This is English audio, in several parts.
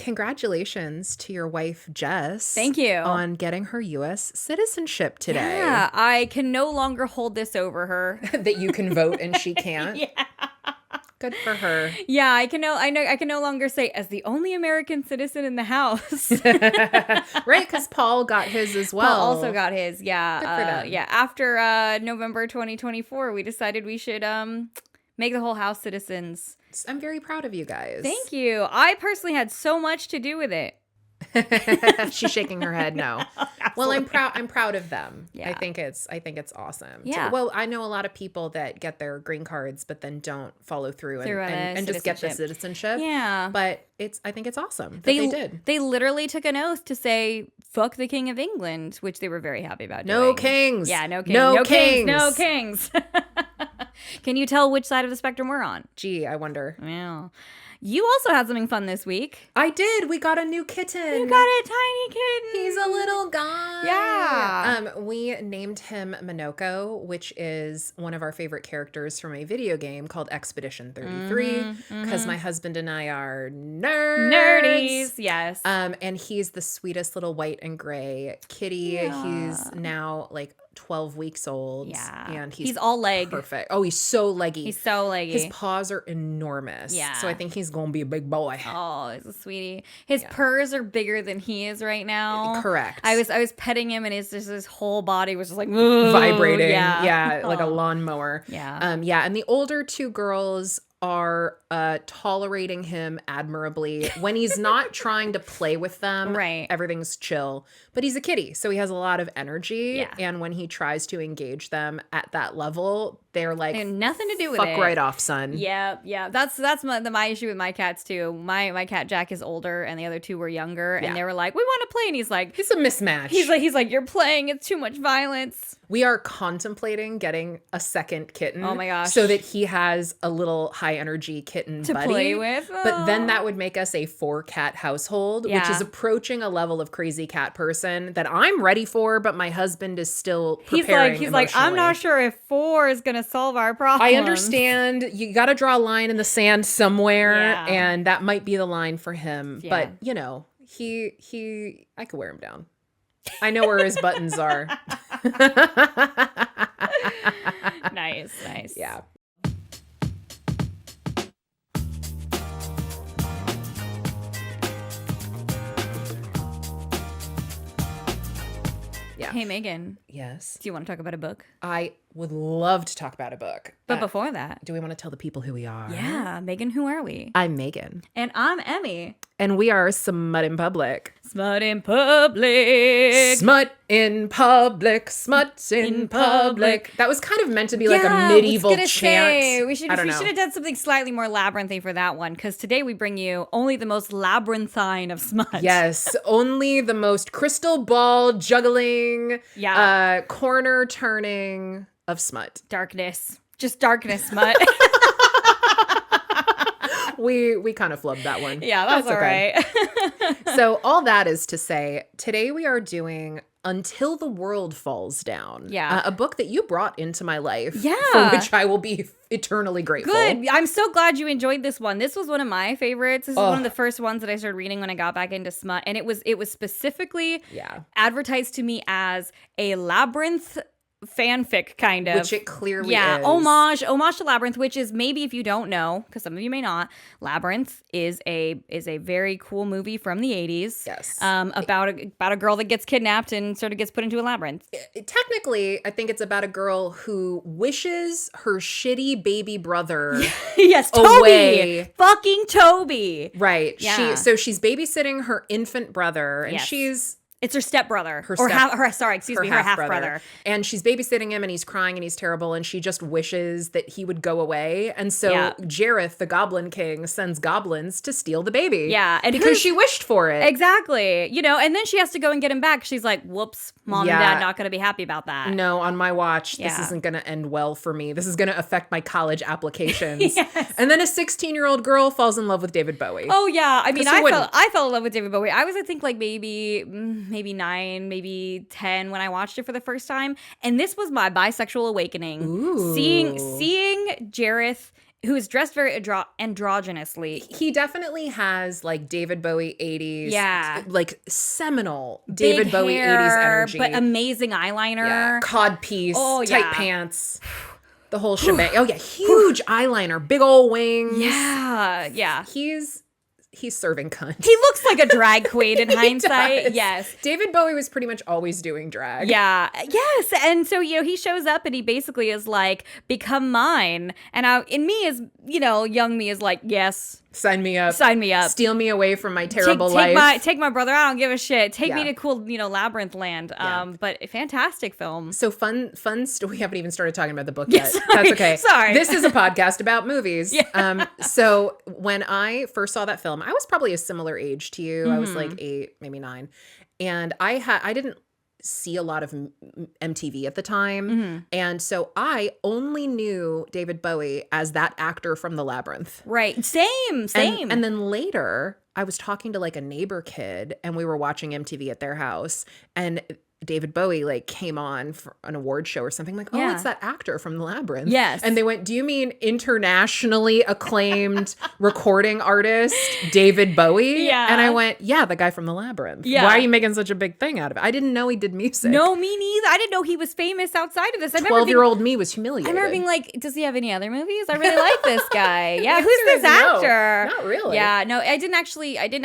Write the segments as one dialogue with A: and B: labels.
A: congratulations to your wife, Jess.
B: Thank you.
A: On getting her U.S. citizenship today.
B: Yeah, I can no longer hold this over her.
A: That you can vote and she can't.
B: Yeah.
A: Good for her.
B: Yeah, I can no longer say as the only American citizen in the house.
A: Right, because Paul got his as well.
B: Paul also got his. Yeah.
A: Good for them.
B: Yeah. After November 2024, we decided we should make the whole house citizens.
A: I'm very proud of you guys.
B: Thank you. I personally had so much to do with it.
A: She's shaking her head no. Well, I'm proud of them.
B: Yeah.
A: I think it's awesome.
B: Yeah.
A: Well, I know a lot of people that get their green cards but then don't follow through and just get the citizenship.
B: Yeah.
A: But I think it's awesome that they did.
B: They literally took an oath to say fuck the King of England, which they were very happy about
A: No
B: doing.
A: kings.
B: Yeah, no kings.
A: No
B: kings.
A: kings.
B: No kings. Can you tell which side of the spectrum we're on?
A: Gee, I wonder.
B: Yeah. You also had something fun this week.
A: I did. We got a new kitten.
B: You got a tiny kitten.
A: He's a little guy.
B: Yeah.
A: We named him Minoko, which is one of our favorite characters from a video game called Expedition 33, because my husband and I are
B: Nerdies. Yes.
A: And he's the sweetest little white and gray kitty.
B: Yeah.
A: He's now like 12 weeks old.
B: Yeah.
A: And
B: he's all leg.
A: Perfect. Oh, he's so leggy.
B: He's so leggy.
A: His paws are enormous.
B: Yeah.
A: So I think he's going to be a big boy.
B: Oh, he's a sweetie. His purrs are bigger than he is right now.
A: Correct.
B: I was petting him and his whole body was just like
A: vibrating.
B: Yeah.
A: Like a lawnmower.
B: Yeah.
A: Yeah. And the older two girls are tolerating him admirably. When he's not trying to play with them,
B: Right.
A: everything's chill. But he's a kitty, so he has a lot of energy.
B: Yeah.
A: And when he tries to engage them at that level, they're like,
B: They have nothing to do with
A: fuck
B: it.
A: right off, son.
B: Yeah. That's my issue with my cats too. My cat Jack is older, and the other two were younger, and they were like, "We want to play," and he's like,
A: It's a mismatch.
B: "He's like, you're playing. It's too much violence."
A: We are contemplating getting a second kitten.
B: Oh my gosh.
A: So that he has a little high energy kitten
B: To
A: buddy.
B: play with.
A: But then that would make us a 4-cat household, which
B: Yeah.
A: is approaching a level of crazy cat person that I'm ready for, but my husband is still preparing.
B: He's like, I'm not sure if 4 is gonna solve our problem.
A: I understand. You got to draw a line in the sand somewhere,
B: Yeah.
A: and that might be the line for him.
B: Yeah.
A: But I could wear him down. I know where his buttons are.
B: Nice.
A: Yeah. Yeah.
B: Hey Megan,
A: Yes.
B: do you want to talk about a book?
A: I would love to talk about a book.
B: But before that,
A: Do we want to tell the people who we are?
B: yeah, Megan, who are we?
A: I'm Megan.
B: And I'm Emmy.
A: And we are Smut in Public.
B: Smut in public.
A: Smut in public. Smut in public. That was kind of meant to be like a medieval
B: I was gonna
A: chant.
B: say, we should
A: I don't know.
B: have done something slightly more labyrinthy for that one, because today we bring you only the most labyrinthine of smut.
A: Yes, only the most crystal ball juggling, corner turning of smut.
B: Darkness. Just darkness smut.
A: We kind of flubbed that one.
B: Yeah, that's all
A: okay.
B: right.
A: So all that is to say, today we are doing Until the World Falls Down.
B: Yeah.
A: A book that you brought into my life.
B: Yeah.
A: For which I will be eternally grateful.
B: Good. I'm so glad you enjoyed this one. This was one of my favorites. This is one of the first ones that I started reading when I got back into smut. And it was specifically advertised to me as a labyrinth fanfic, kind of.
A: Which it clearly is.
B: homage to Labyrinth, which is, maybe if you don't know, because some of you may not, Labyrinth is a very cool movie from the 80s.
A: Yes.
B: About a girl that gets kidnapped and sort of gets put into a labyrinth.
A: Technically, I think it's about a girl who wishes her shitty baby brother
B: Yes, Toby.
A: away.
B: Fucking Toby.
A: Right.
B: Yeah.
A: She's babysitting her infant brother, and
B: Yes. It's her stepbrother.
A: Her
B: half-brother.
A: And she's babysitting him, and he's crying and he's terrible, and she just wishes that he would go away. And so Jareth, the Goblin King, sends goblins to steal the baby.
B: Yeah. And
A: because she wished for it.
B: Exactly. And then she has to go and get him back. She's like, whoops, mom and dad not going to be happy about that.
A: No, on my watch, this isn't going to end well for me. This is going to affect my college applications.
B: Yes.
A: And then a 16-year-old girl falls in love with David Bowie.
B: Oh, yeah. I mean,
A: wouldn't?
B: I fell in love with David Bowie. I was, I think, like maybe 9, maybe 10 when I watched it for the first time. And this was my bisexual awakening.
A: Ooh.
B: Seeing Jareth, who is dressed very androgynously.
A: He definitely has like David Bowie 80s, like seminal
B: Big
A: David Bowie
B: hair,
A: 80s energy.
B: But amazing eyeliner.
A: Codpiece, tight pants. The whole shebang. Oh yeah, huge eyeliner, big old wings.
B: Yeah.
A: He's serving cunt.
B: He looks like a drag queen in hindsight. Yes.
A: David Bowie was pretty much always doing drag.
B: Yeah. Yes. And so, he shows up and he basically is like, become mine. And in me is, young me is like, yes.
A: Sign me up. Steal me away from my terrible life.
B: Take my brother. I don't give a shit. Take me to cool, Labyrinth land. But a fantastic film.
A: So fun. We haven't even started talking about the book yet. That's okay.
B: Sorry.
A: This is a podcast about movies. So when I first saw that film, I was probably a similar age to you. I was like 8, maybe 9. And I didn't see a lot of MTV at the time. And so I only knew David Bowie as that actor from The Labyrinth.
B: Right. Same.
A: And then later I was talking to like a neighbor kid and we were watching MTV at their house and David Bowie like came on for an award show or something. I'm like, it's that actor from The Labyrinth.
B: Yes.
A: And they went, do you mean internationally acclaimed recording artist David Bowie?
B: Yeah.
A: And I went, yeah, the guy from The Labyrinth.
B: Yeah.
A: Why are you making such a big thing out of it? I didn't know he did music.
B: No, me neither. I didn't know he was famous outside of this.
A: 12-year-old me was humiliated.
B: I remember being like, does he have any other movies? I really like this guy. Yeah, who's this actor?
A: Not really.
B: Yeah, no, I didn't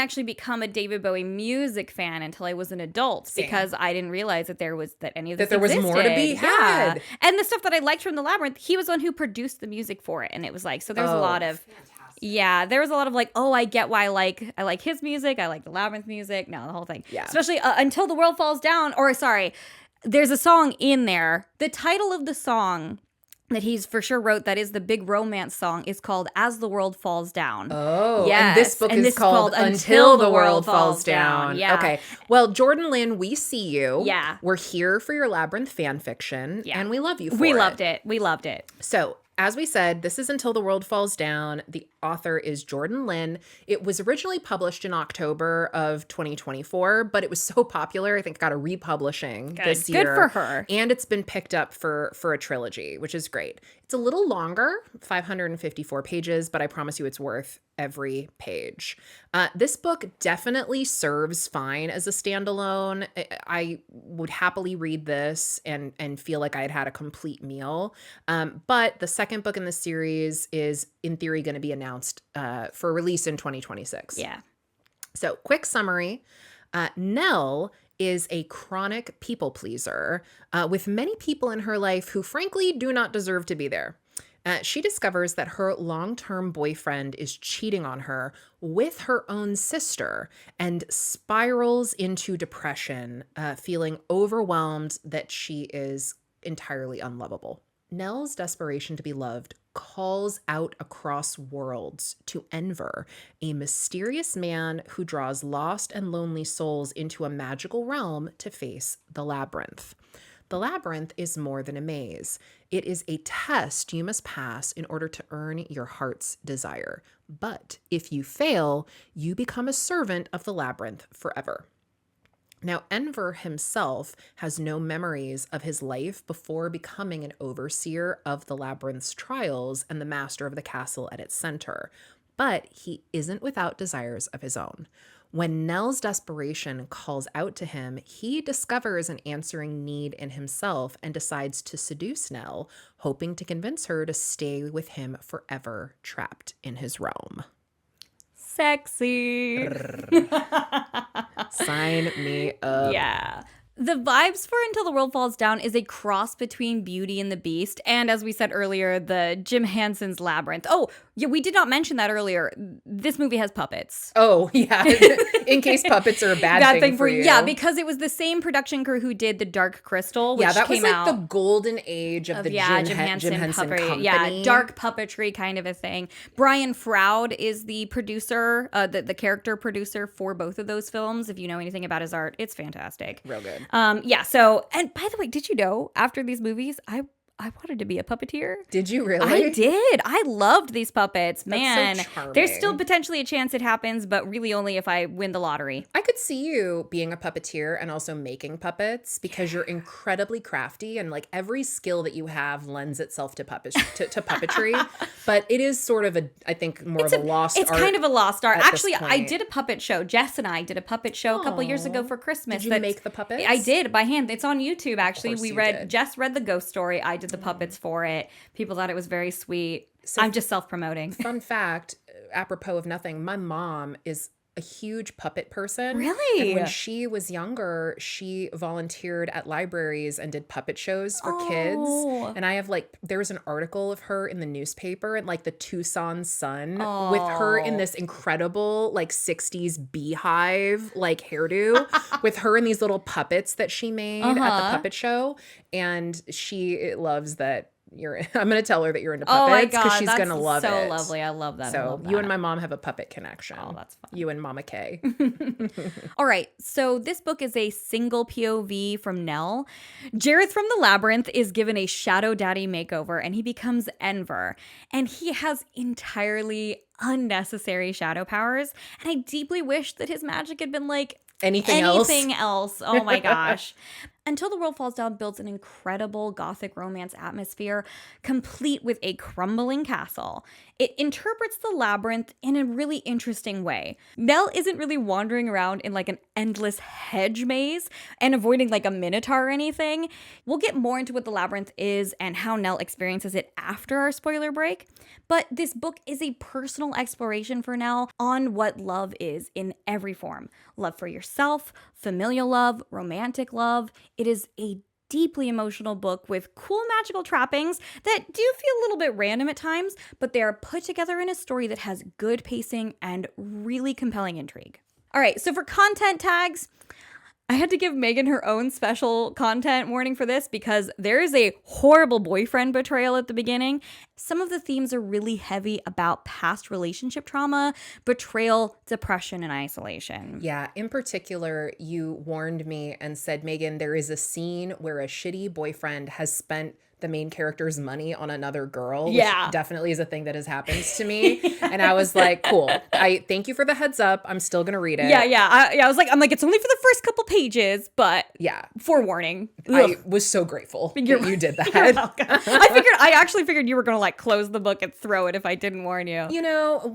B: actually become a David Bowie music fan until I was an adult because I didn't realize that there was any of this
A: was more to be had.
B: Yeah. And the stuff that I liked from The Labyrinth, he was the one who produced the music for it, and it was like so. There's a lot of fantastic. Yeah, there was a lot of like, I get why I like his music. I like The Labyrinth music. No, the whole thing.
A: Yeah,
B: especially Until the World Falls Down. Or sorry, there's a song in there. The title of the song that he's for sure wrote that is the big romance song is called As the World Falls Down.
A: Oh, yes. And this book is called Until the World Falls Down.
B: Yeah.
A: Okay. Well, Jordan Lynn, we see you.
B: Yeah.
A: We're here for your Labyrinth fan fiction. Yeah. And we love you for it.
B: We loved it. We loved it.
A: So, as we said, this is Until the World Falls Down. The author is Jordan Lynn. It was originally published in October of 2024, but it was so popular, I think it got a republishing this year.
B: Good for her.
A: And it's been picked up for a trilogy, which is great. It's a little longer, 554 pages, but I promise you it's worth every page. This book definitely serves fine as a standalone. I would happily read this and feel like I had a complete meal. But the second book in the series is, in theory, going to be announced for release in 2026.
B: Yeah.
A: So, quick summary. Nell is a chronic people pleaser with many people in her life who frankly do not deserve to be there. She discovers that her long-term boyfriend is cheating on her with her own sister and spirals into depression, feeling overwhelmed that she is entirely unlovable. Nell's desperation to be loved calls out across worlds to Enver, a mysterious man who draws lost and lonely souls into a magical realm to face the Labyrinth. The Labyrinth is more than a maze. It is a test you must pass in order to earn your heart's desire. But if you fail, you become a servant of the Labyrinth forever. Now, Enver himself has no memories of his life before becoming an overseer of the Labyrinth's trials and the master of the castle at its center. But he isn't without desires of his own. When Nell's desperation calls out to him, he discovers an answering need in himself and decides to seduce Nell, hoping to convince her to stay with him forever, trapped in his realm.
B: Sexy.
A: Sign me up.
B: Yeah. The vibes for Until the World Falls Down is a cross between Beauty and the Beast and, as we said earlier, the Jim Henson's Labyrinth. Oh, yeah, we did not mention that earlier. This movie has puppets.
A: Oh, yeah. In case puppets are a bad thing for you.
B: Yeah, because it was the same production crew who did The Dark Crystal, which
A: that
B: came
A: was like
B: out
A: the golden age of the Jim Henson
B: puppetry.
A: company.
B: Yeah, dark puppetry kind of a thing. Brian Froud is the producer, the character producer for both of those films. If you know anything about his art, it's fantastic.
A: Real good.
B: Yeah, so, and by the way, did you know, after these movies, I wanted to be a puppeteer.
A: Did you really?
B: I did. I loved these puppets. Man,
A: That's so charming.
B: there's still potentially a chance it happens, but really only if I win the lottery.
A: I could see you being a puppeteer and also making puppets because you're incredibly crafty and like every skill that you have lends itself to puppetry. But it is sort of I think more of a lost art.
B: It's kind of a lost art.
A: at this
B: Actually, I
A: point.
B: did a puppet show. Jess and I did a puppet show a couple years ago for Christmas.
A: Did you make the puppets?
B: I did by hand. It's on YouTube, actually.
A: course you did.
B: Jess read the ghost story. I did the puppets for it. People thought it was very sweet. I'm just self-promoting.
A: Fun fact, apropos of nothing, my mom is a huge puppet person.
B: Really?
A: And when she was younger, she volunteered at libraries and did puppet shows for kids. And I have there was an article of her in the newspaper and the Tucson Sun with her in this incredible 60s beehive hairdo with her and these little puppets that she made at the puppet show. And she loves that. I'm going to tell her that you're into puppets because she's going to love it.
B: So lovely. I love that.
A: So you and my mom have a puppet connection.
B: Oh, that's fun.
A: You and Mama Kay.
B: All right. So this book is a single POV from Nell. Jareth from the Labyrinth is given a Shadow Daddy makeover and he becomes Enver. And he has entirely unnecessary shadow powers. And I deeply wish that his magic had been
A: anything
B: else. Oh my gosh. Until the World Falls Down builds an incredible gothic romance atmosphere, complete with a crumbling castle. It interprets the labyrinth in a really interesting way. Nell isn't really wandering around in an endless hedge maze and avoiding a minotaur or anything. We'll get more into what the labyrinth is and how Nell experiences it after our spoiler break. But this book is a personal exploration for Nell on what love is in every form. Love for yourself, familial love, romantic love. It is a deeply emotional book with cool magical trappings that do feel a little bit random at times, but they are put together in a story that has good pacing and really compelling intrigue. All right, so for content tags, I had to give Megan her own special content warning for this because there is a horrible boyfriend betrayal at the beginning. Some of the themes are really heavy about past relationship trauma, betrayal, depression, and isolation.
A: Yeah, in particular, you warned me and said, Megan, there is a scene where a shitty boyfriend has spent the main character's money on another girl, which definitely is a thing that has happened to me. And I was like, cool. I thank you for the heads up. I'm still going to read it.
B: Yeah. I was like, it's only for the first couple pages, but forewarning.
A: I was so grateful that you did that.
B: You're welcome. I actually figured you were going to close the book and throw it if I didn't warn you.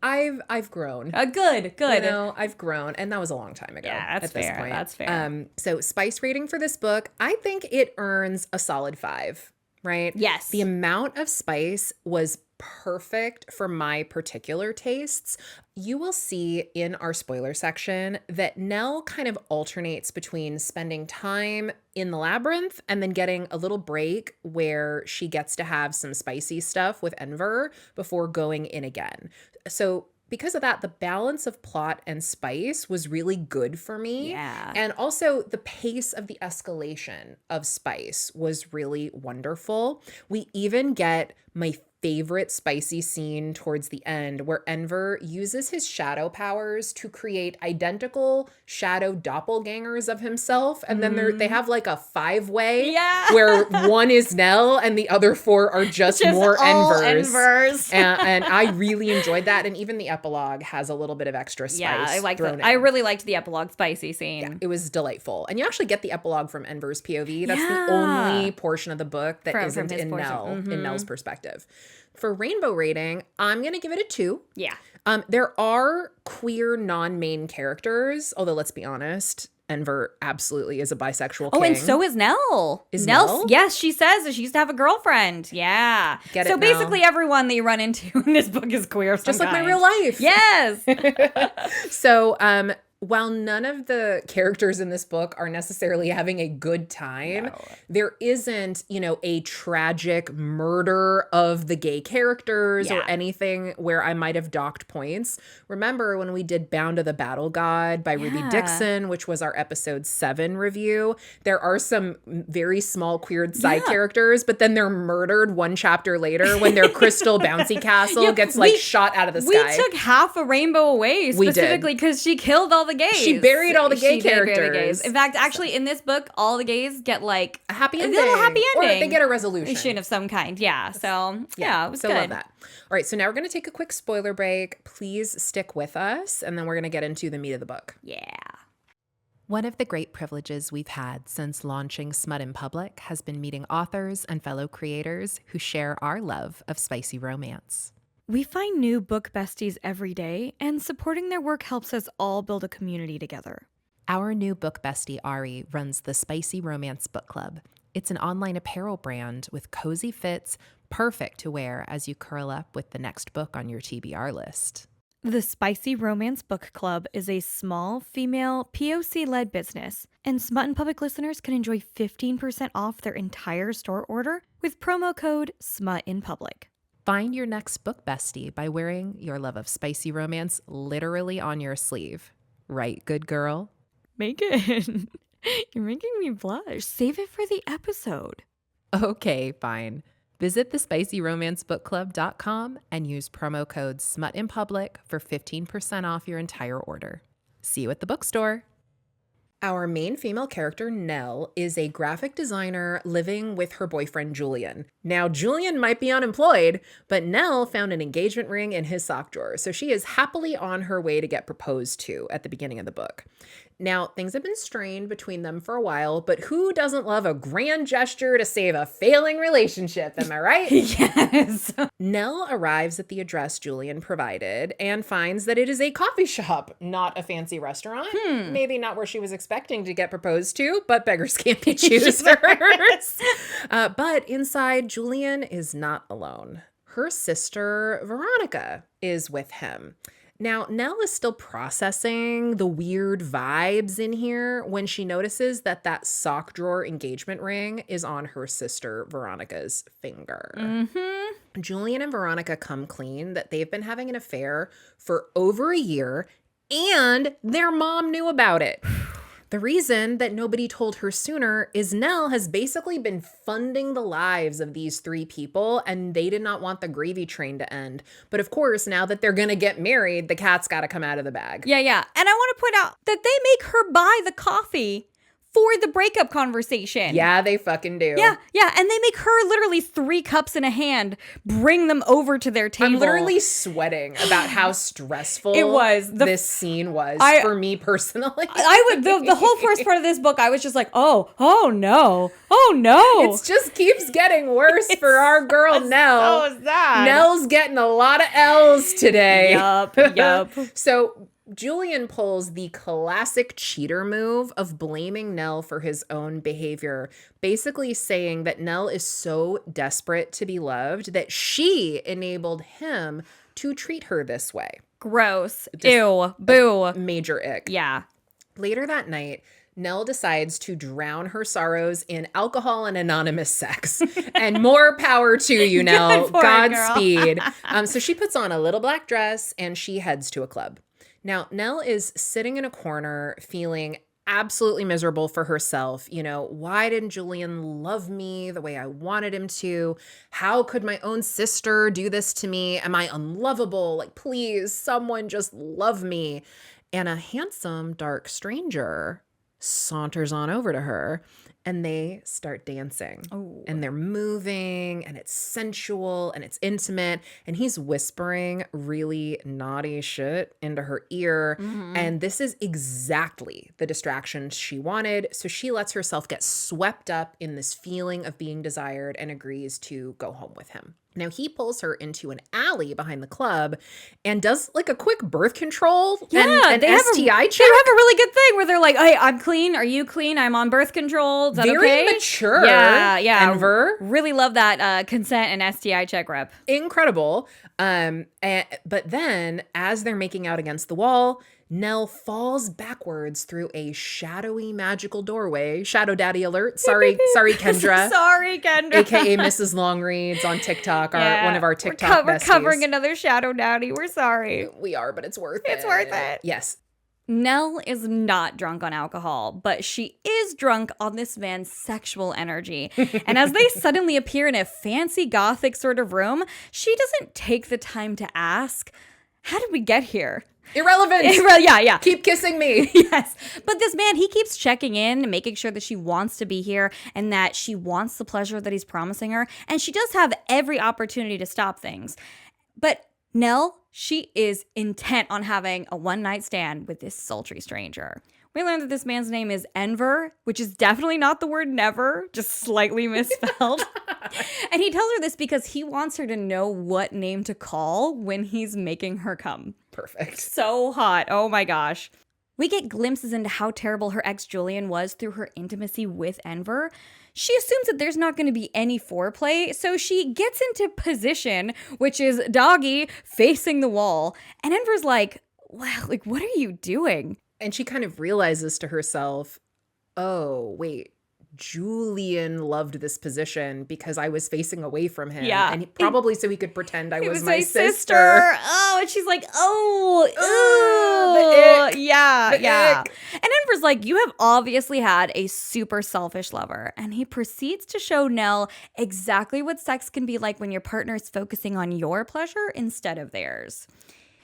A: I've grown.
B: Good.
A: I've grown. And that was a long time ago.
B: Yeah, that's fair. This point. That's fair.
A: So spice rating for this book, I think it earns a solid 5. Right?
B: Yes.
A: The amount of spice was perfect for my particular tastes. You will see in our spoiler section that Nell kind of alternates between spending time in the labyrinth and then getting a little break where she gets to have some spicy stuff with Enver before going in again. So because of that, the balance of plot and spice was really good for me.
B: Yeah.
A: And also the pace of the escalation of spice was really wonderful. We even get my favorite spicy scene towards the end where Enver uses his shadow powers to create identical shadow doppelgangers of himself. And then they have a 5-way where one is Nell and the other 4 are just more Envers. And I really enjoyed that. And even the epilogue has a little bit of extra spice.
B: Yeah, I like that. I really liked the epilogue spicy scene.
A: Yeah, it was delightful. And you actually get the epilogue from Enver's POV. That's the only portion of the book that isn't in Nell's perspective. For rainbow rating, I'm going to give it a 2.
B: Yeah.
A: There are queer non-main characters, although let's be honest, Enver absolutely is a bisexual king.
B: Oh, and so is Nell.
A: Is Nell?
B: Yes, she says that she used to have a girlfriend. Yeah. So basically everyone that you run into in this book is queer of some
A: Just like
B: kind.
A: my real life.
B: Yes.
A: So, while none of the characters in this book are necessarily having a good time, there isn't, a tragic murder of the gay characters or anything where I might have docked points. Remember when we did Bound to the Battle God by Ruby Dixon, which was our episode 7 review, there are some very small queered side characters, but then they're murdered one chapter later when their crystal bouncy castle gets shot out of the sky.
B: We took half a rainbow away specifically because she killed all the gays.
A: She buried all the gay
B: She did bury
A: characters.
B: the gays. In fact, actually, in this book, all the gays get like
A: a happy
B: a
A: ending.
B: little happy ending.
A: Or they get a resolution.
B: Of some kind. Yeah. So, yeah, it was
A: so
B: good.
A: love that. All right, so now we're going to take a quick spoiler break. Please stick with us, and then we're going to get into the meat of the book.
B: Yeah.
A: One of the great privileges we've had since launching Smut in Public has been meeting authors and fellow creators who share our love of spicy romance.
B: We find new book besties every day, and supporting their work helps us all build a community together.
A: Our new book bestie, Ari, runs the Spicy Romance Book Club. It's an online apparel brand with cozy fits, perfect to wear as you curl up with the next book on your TBR list.
B: The Spicy Romance Book Club is a small, female, POC-led business, and Smut in Public listeners can enjoy 15% off their entire store order with promo code SMUTINPUBLIC.
A: Find your next book bestie by wearing your love of spicy romance literally on your sleeve. Right, good girl?
B: Megan, you're making me blush. Save it for the episode.
A: Okay, fine. Visit thespicyromancebookclub.com and use promo code SMUTINPUBLIC for 15% off your entire order. See you at the bookstore. Our main female character, Nell, is a graphic designer living with her boyfriend, Julian. Now, Julian might be unemployed, but Nell found an engagement ring in his sock drawer, so she is happily on her way to get proposed to at the beginning of the book. Now, things have been strained between them for a while, but who doesn't love a grand gesture to save a failing relationship? Am I right?
B: Yes.
A: Nell arrives at the address Julian provided and finds that it is a coffee shop, not a fancy restaurant. Maybe not where she was expecting to get proposed to, but beggars can't be choosers. But inside, Julian is not alone. Her sister, Veronica, is with him. Now, Nell is still processing the weird vibes in here when she notices that sock drawer engagement ring is on her sister Veronica's finger.
B: Mm-hmm.
A: Julian and Veronica come clean that they've been having an affair for over a year, and their mom knew about it. The reason that nobody told her sooner is Nell has basically been funding the lives of these three people, and they did not want the gravy train to end. But of course, now that they're going to get married, the cat's got to come out of the bag.
B: Yeah. And I want to point out that they make her buy the coffee for the breakup conversation.
A: Yeah, they fucking do.
B: Yeah. And they make her literally 3 cups in a hand, bring them over to their table.
A: I'm literally sweating about how stressful this scene was for me personally.
B: The whole first part of this book, I was just like, oh no.
A: It just keeps getting worse for our girl Nell.
B: So sad.
A: Nell's getting a lot of L's today.
B: Yup.
A: So Julian pulls the classic cheater move of blaming Nell for his own behavior, basically saying that Nell is so desperate to be loved that she enabled him to treat her this way.
B: Gross. Ew. Boo.
A: Major ick.
B: Yeah.
A: Later that night, Nell decides to drown her sorrows in alcohol and anonymous sex. And more power to you, Nell. Godspeed. So she puts on a little black dress and she heads to a club. Now, Nell is sitting in a corner feeling absolutely miserable for herself. You know, why didn't Julian love me the way I wanted him to? How could my own sister do this to me? Am I unlovable? Like, please, someone just love me. And a handsome, dark stranger saunters on over to her and they start dancing.
B: Oh.
A: And they're moving and it's sensual and it's intimate and he's whispering really naughty shit into her ear.
B: Mm-hmm.
A: And this is exactly the distraction she wanted. So she lets herself get swept up in this feeling of being desired and agrees to go home with him. Now, he pulls her into an alley behind the club and does like a quick birth control and
B: they
A: STI check.
B: They have a really good thing where they're like, hey, I'm clean. Are you clean? I'm on birth control. Is that
A: Very
B: okay?
A: mature.
B: Yeah.
A: Enver.
B: Really love that consent and STI check rep.
A: Incredible. But then as they're making out against the wall, Nell falls backwards through a shadowy magical doorway. Shadow daddy alert. Sorry, Kendra.
B: Sorry, Kendra.
A: AKA Mrs. Longreads on TikTok, one of our TikTok besties.
B: We're covering another shadow daddy. We're sorry.
A: We are, but it's worth it.
B: It's worth it.
A: Yes.
B: Nell is not drunk on alcohol, but she is drunk on this man's sexual energy. And as they suddenly appear in a fancy gothic sort of room, she doesn't take the time to ask, how did we get here?
A: Irrelevant.
B: Yeah.
A: Keep kissing me.
B: Yes. But this man, he keeps checking in, making sure that she wants to be here and that she wants the pleasure that he's promising her. And she does have every opportunity to stop things. But Nell, she is intent on having a one-night stand with this sultry stranger. We learned that this man's name is Enver, which is definitely not the word never, just slightly misspelled. And he tells her this because he wants her to know what name to call when he's making her come.
A: Perfect.
B: So hot. Oh my gosh. We get glimpses into how terrible her ex Julian was through her intimacy with Enver. She assumes that there's not going to be any foreplay, so she gets into position, which is doggy facing the wall. And Enver's like, wow, like, what are you doing?
A: And she kind of realizes to herself, oh, wait, Julian loved this position because I was facing away from him.
B: Yeah.
A: And probably so he could pretend I was my sister.
B: Oh, and she's like, oh,
A: the ick.
B: Yeah.
A: Ick.
B: And Enver's like, you have obviously had a super selfish lover. And he proceeds to show Nell exactly what sex can be like when your partner is focusing on your pleasure instead of theirs.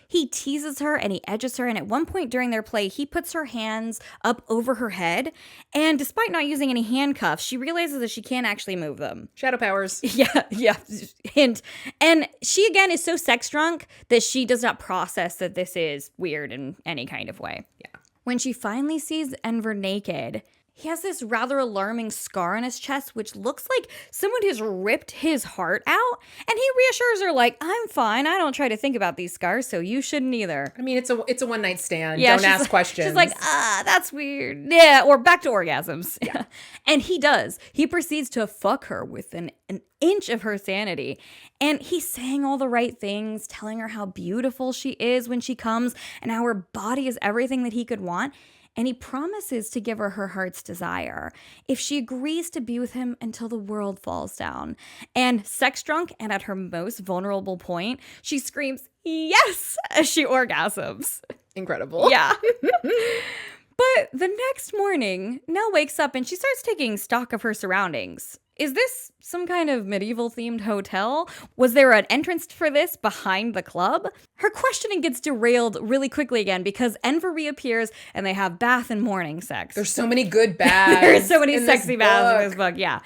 B: He teases her and he edges her, and at one point during their play, he puts her hands up over her head, and despite not using any handcuffs, she realizes that she can't actually move them.
A: Shadow powers.
B: Yeah. Hint. And she, again, is so sex drunk that she does not process that this is weird in any kind of way.
A: Yeah.
B: When she finally sees Enver naked, he has this rather alarming scar on his chest, which looks like someone has ripped his heart out. And he reassures her, like, I'm fine. I don't try to think about these scars, so you shouldn't either.
A: I mean, it's a one-night stand.
B: Yeah,
A: Don't ask questions.
B: She's like, that's weird. Yeah, or back to orgasms.
A: Yeah.
B: And he does. He proceeds to fuck her with an inch of her sanity. And he's saying all the right things, telling her how beautiful she is when she comes and how her body is everything that he could want. And he promises to give her heart's desire if she agrees to be with him until the world falls down. And sex drunk and at her most vulnerable point, she screams, yes, as she orgasms.
A: Incredible.
B: Yeah. But the next morning, Nell wakes up and she starts taking stock of her surroundings. Is this some kind of medieval-themed hotel? Was there an entrance for this behind the club? Her questioning gets derailed really quickly again because Enver reappears and they have bath and morning sex.
A: There's so many good baths.
B: There's so many
A: in
B: sexy
A: this
B: baths in
A: book.
B: this book, yeah.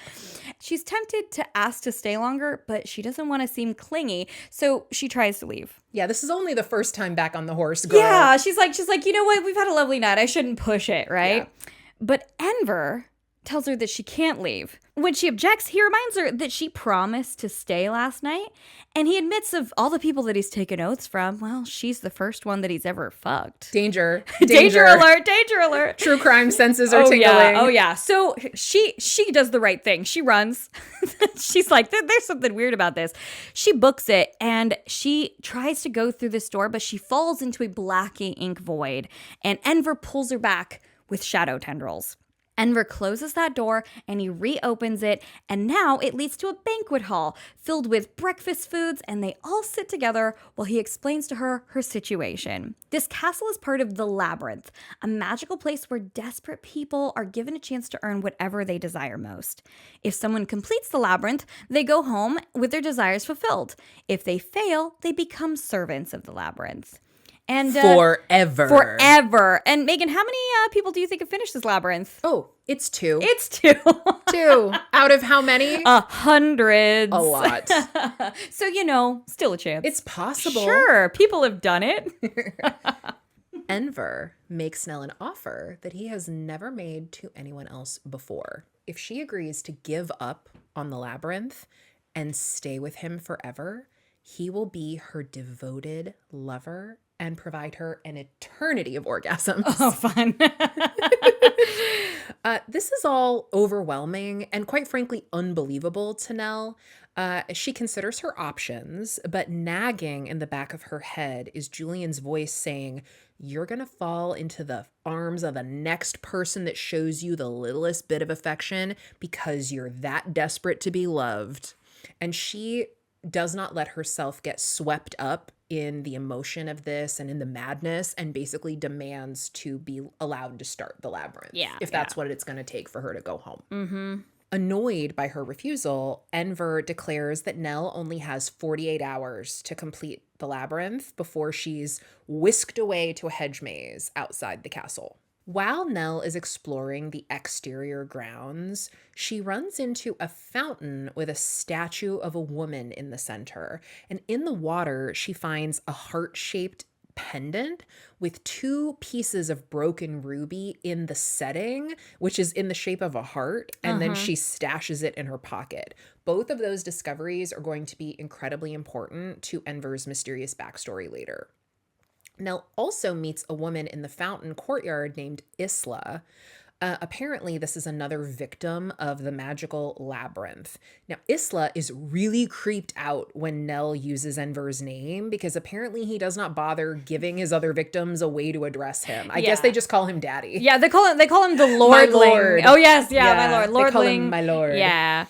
B: She's tempted to ask to stay longer, but she doesn't want to seem clingy, so she tries to leave.
A: Yeah, this is only the first time back on the horse, girl.
B: Yeah, she's like, you know what? We've had a lovely night. I shouldn't push it, right?
A: Yeah.
B: But Enver tells her that she can't leave. When she objects, he reminds her that she promised to stay last night, and he admits of all the people that he's taken oaths from, well, she's the first one that he's ever fucked.
A: Danger.
B: Danger alert, danger alert.
A: True crime senses are tingling.
B: Oh yeah. So she does the right thing. She runs. She's like, there's something weird about this. She books it and she tries to go through this door, but she falls into a black ink void, and Enver pulls her back with shadow tendrils. Enver closes that door and he reopens it, and now it leads to a banquet hall filled with breakfast foods, and they all sit together while he explains to her her situation. This castle is part of the Labyrinth, a magical place where desperate people are given a chance to earn whatever they desire most. If someone completes the labyrinth, they go home with their desires fulfilled. If they fail, they become servants of the labyrinth. And forever. And Megan, how many people do you think have finished this labyrinth?
A: Oh, it's 2.
B: It's 2.
A: 2 out of how many?
B: Hundreds.
A: A lot.
B: So, still a chance.
A: It's possible.
B: Sure, people have done it.
A: Enver makes Nell an offer that he has never made to anyone else before. If she agrees to give up on the labyrinth and stay with him forever, he will be her devoted lover and provide her an eternity of orgasms.
B: Oh, fun.
A: This is all overwhelming and quite frankly unbelievable to Nell. She considers her options, but nagging in the back of her head is Julian's voice saying, you're going to fall into the arms of the next person that shows you the littlest bit of affection because you're that desperate to be loved. And she does not let herself get swept up in the emotion of this and in the madness, and basically demands to be allowed to start the labyrinth.
B: Yeah.
A: If that's what it's going to take for her to go home.
B: Mm-hmm.
A: Annoyed by her refusal, Enver declares that Nell only has 48 hours to complete the labyrinth before she's whisked away to a hedge maze outside the castle. While Nell is exploring the exterior grounds, she runs into a fountain with a statue of a woman in the center. And in the water, she finds a heart-shaped pendant with 2 pieces of broken ruby in the setting, which is in the shape of a heart, and then she stashes it in her pocket. Both of those discoveries are going to be incredibly important to Enver's mysterious backstory later. Nell also meets a woman in the fountain courtyard named Isla. Apparently, this is another victim of the magical labyrinth. Now, Isla is really creeped out when Nell uses Enver's name because apparently he does not bother giving his other victims a way to address him. I guess they just call him Daddy.
B: Yeah, they call him the Lordling.
A: My lord.
B: Oh yes, my lord. Lordling.
A: They call him my lord.
B: Yeah.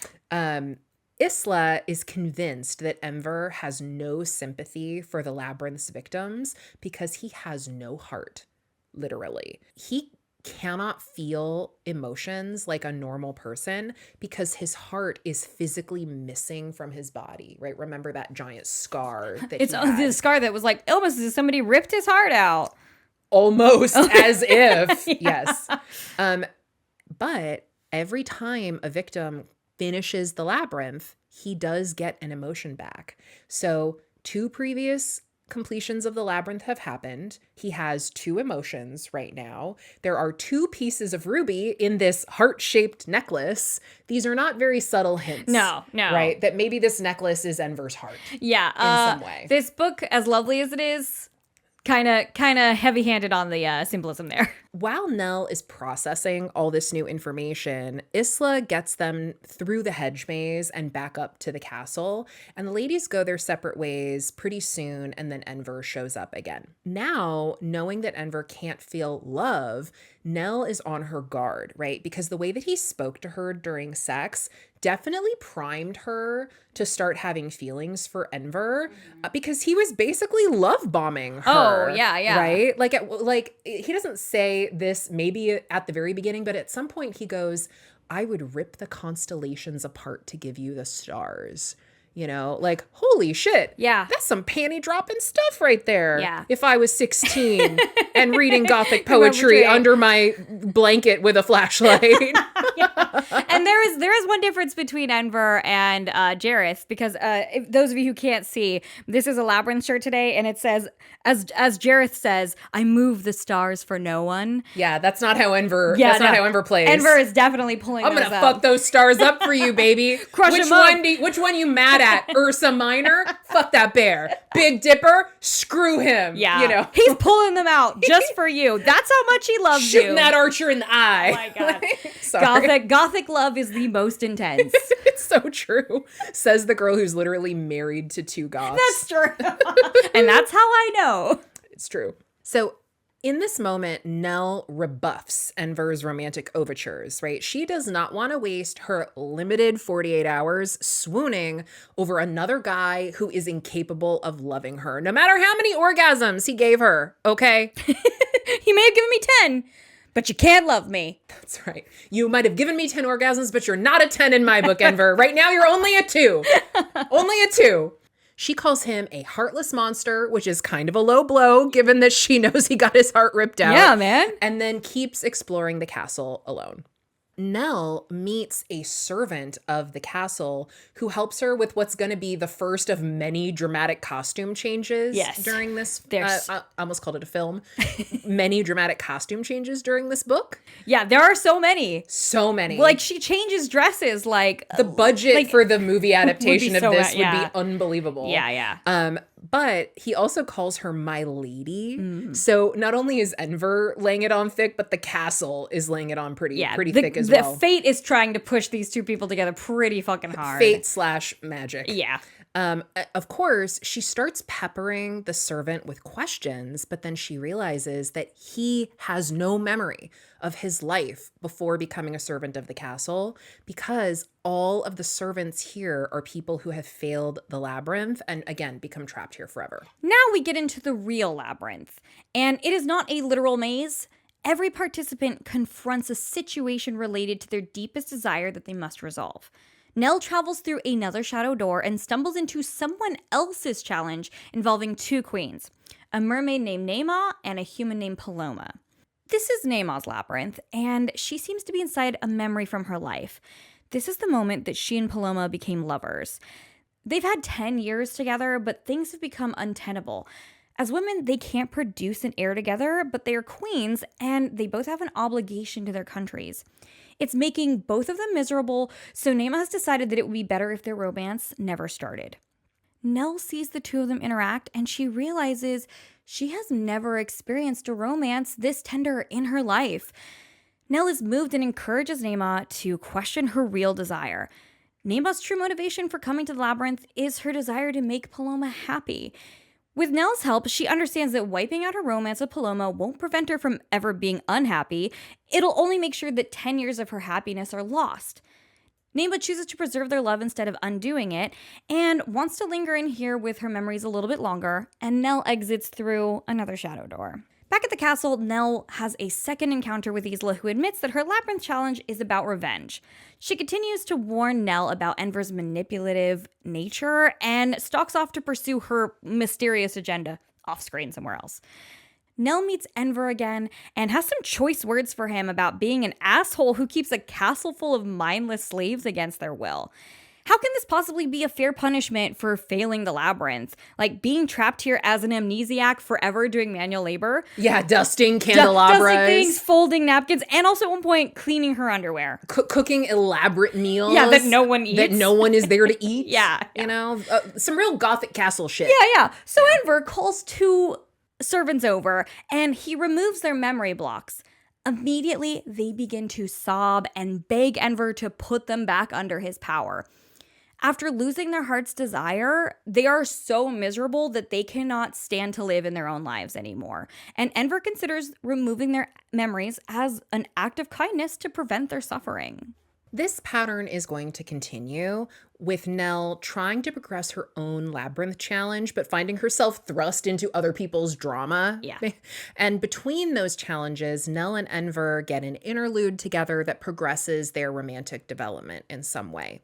A: Isla is convinced that Enver has no sympathy for the labyrinth's victims because he has no heart, literally. He cannot feel emotions like a normal person because his heart is physically missing from his body, right? Remember that giant scar that
B: It's
A: he had?
B: the scar that was like almost as if somebody ripped his heart out.
A: Almost as if, yes. But every time a victim finishes the labyrinth, he does get an emotion back. So 2 previous completions of the labyrinth have happened. He has 2 emotions right now. There are 2 pieces of ruby in this heart-shaped necklace. These are not very subtle hints.
B: No.
A: Right? That maybe this necklace is Enver's heart.
B: Yeah.
A: In some way.
B: This book, as lovely as it is, kind of heavy-handed on the symbolism there.
A: While Nell is processing all this new information, Isla gets them through the hedge maze and back up to the castle, and the ladies go their separate ways pretty soon, and then Enver shows up again. Now, knowing that Enver can't feel love, Nell is on her guard, right? Because the way that he spoke to her during sex definitely primed her to start having feelings for Enver because he was basically love bombing her.
B: Oh, yeah.
A: Right? Like he doesn't say this maybe at the very beginning, but at some point he goes, I would rip the constellations apart to give you the stars. You know, like, holy shit.
B: Yeah.
A: That's some panty dropping stuff right there.
B: Yeah.
A: If I was 16 and reading Gothic poetry under my blanket with a flashlight.
B: And there is one difference between Enver and Jareth, because if those of you who can't see, this is a Labyrinth shirt today, and it says, as Jareth says, I move the stars for no one.
A: Yeah, that's not how Enver. That's not how Enver plays.
B: Enver is definitely pulling.
A: I'm gonna fuck those stars up for you, baby.
B: Crush
A: which
B: them up.
A: Which one you mad at? Ursa Minor? Fuck that bear. Big Dipper? Screw him.
B: Yeah,
A: you know
B: he's pulling them out just for you. That's how much he loves you.
A: Shooting that archer in the eye.
B: Oh my god.
A: Sorry.
B: Gothic love is the most intense.
A: It's so true. Says the girl who's literally married to 2 goths.
B: That's true. And that's how I know.
A: It's true. So in this moment, Nell rebuffs Enver's romantic overtures, right? She does not want to waste her limited 48 hours swooning over another guy who is incapable of loving her, no matter how many orgasms he gave her, okay?
B: He may have given me 10, but you can't love me.
A: That's right. You might have given me 10 orgasms, but you're not a 10 in my book, Enver. Right now, you're only a 2. Only a 2. She calls him a heartless monster, which is kind of a low blow, given that she knows he got his heart ripped out.
B: Yeah, man.
A: And then keeps exploring the castle alone. Nell meets a servant of the castle who helps her with what's going to be the first of many dramatic costume changes during this. I almost called it a film. Many dramatic costume changes during this book.
B: Yeah, there are so many.
A: So many.
B: Like, she changes dresses, like...
A: The budget for the movie adaptation of this would be unbelievable.
B: Yeah.
A: But he also calls her my lady. So not only is Enver laying it on thick, but the castle is laying it on pretty thick as well.
B: The fate is trying to push these 2 people together pretty fucking hard.
A: Fate/magic.
B: Yeah.
A: Of course, she starts peppering the servant with questions, but then she realizes that he has no memory of his life before becoming a servant of the castle, because all of the servants here are people who have failed the labyrinth and, again, become trapped here forever.
B: Now we get into the real labyrinth, and it is not a literal maze. every participant confronts a situation related to their deepest desire that they must resolve. Nell travels through another shadow door and stumbles into someone else's challenge involving two queens, a mermaid named Nema and a human named Paloma. This is Nema's labyrinth, and she seems to be inside a memory from her life. This is the moment that she and Paloma became lovers. They've had 10 years together, but things have become untenable. As women, they can't produce an heir together, but they are queens, and they both have an obligation to their countries. It's making both of them miserable, so Nema has decided that it would be better if their romance never started. Nell sees the two of them interact, and she realizes she has never experienced a romance this tender in her life. Nell is moved and encourages Nema to question her real desire. Nema's true motivation for coming to the labyrinth is her desire to make Paloma happy. With Nell's help, she understands that wiping out her romance with Paloma won't prevent her from ever being unhappy. It'll only make sure that 10 years of her happiness are lost. Nema chooses to preserve their love instead of undoing it, and wants to linger in here with her memories a little bit longer, and Nell exits through another shadow door. Back at the castle, Nell has a second encounter with Isla, who admits that her labyrinth challenge is about revenge. She continues to warn Nell about Enver's manipulative nature and stalks off to pursue her mysterious agenda off-screen somewhere else. Nell meets Enver again and has some choice words for him about being an asshole who keeps a castle full of mindless slaves against their will. How can this possibly be a fair punishment for failing the labyrinth? Like being trapped here as an amnesiac forever doing manual labor?
A: Yeah, dusting candelabras.
B: Dusting things, folding napkins, and also at one point cleaning her underwear.
A: Cooking elaborate meals.
B: Yeah, that no one eats.
A: That no one is there to eat.
B: Yeah.
A: You know, some real Gothic castle shit.
B: Yeah. So Enver calls two servants over and he removes their memory blocks. Immediately, they begin to sob and beg Enver to put them back under his power. After losing their heart's desire, they are so miserable that they cannot stand to live in their own lives anymore. And Enver considers removing their memories as an act of kindness to prevent their suffering.
A: This pattern is going to continue, with Nell trying to progress her own labyrinth challenge, but finding herself thrust into other people's drama.
B: Yeah.
A: And between those challenges, Nell and Enver get an interlude together that progresses their romantic development in some way.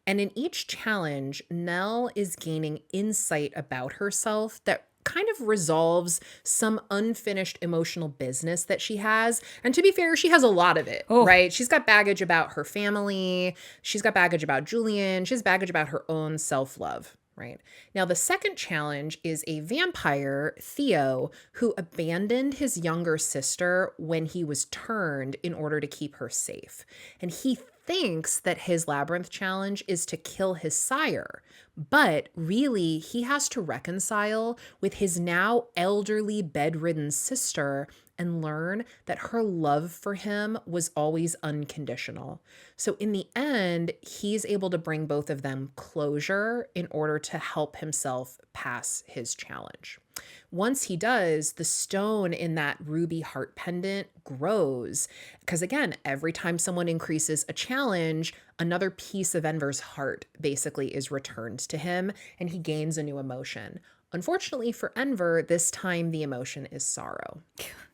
A: And in each challenge, Nell is gaining insight about herself that kind of resolves some unfinished emotional business that she has. And to be fair, she has a lot of it, right? She's got baggage about her family. She's got baggage about Julian. She has baggage about her own self-love, right? Now, the second challenge is a vampire, Theo, who abandoned his younger sister when he was turned in order to keep her safe. And he thinks that his labyrinth challenge is to kill his sire, but really he has to reconcile with his now elderly bedridden sister and learn that her love for him was always unconditional. So in the end, he's able to bring both of them closure in order to help himself pass his challenge. Once he does, the stone in that ruby heart pendant grows. Because again, every time someone increases a challenge, another piece of Enver's heart basically is returned to him and he gains a new emotion. Unfortunately for Enver, this time the emotion is sorrow.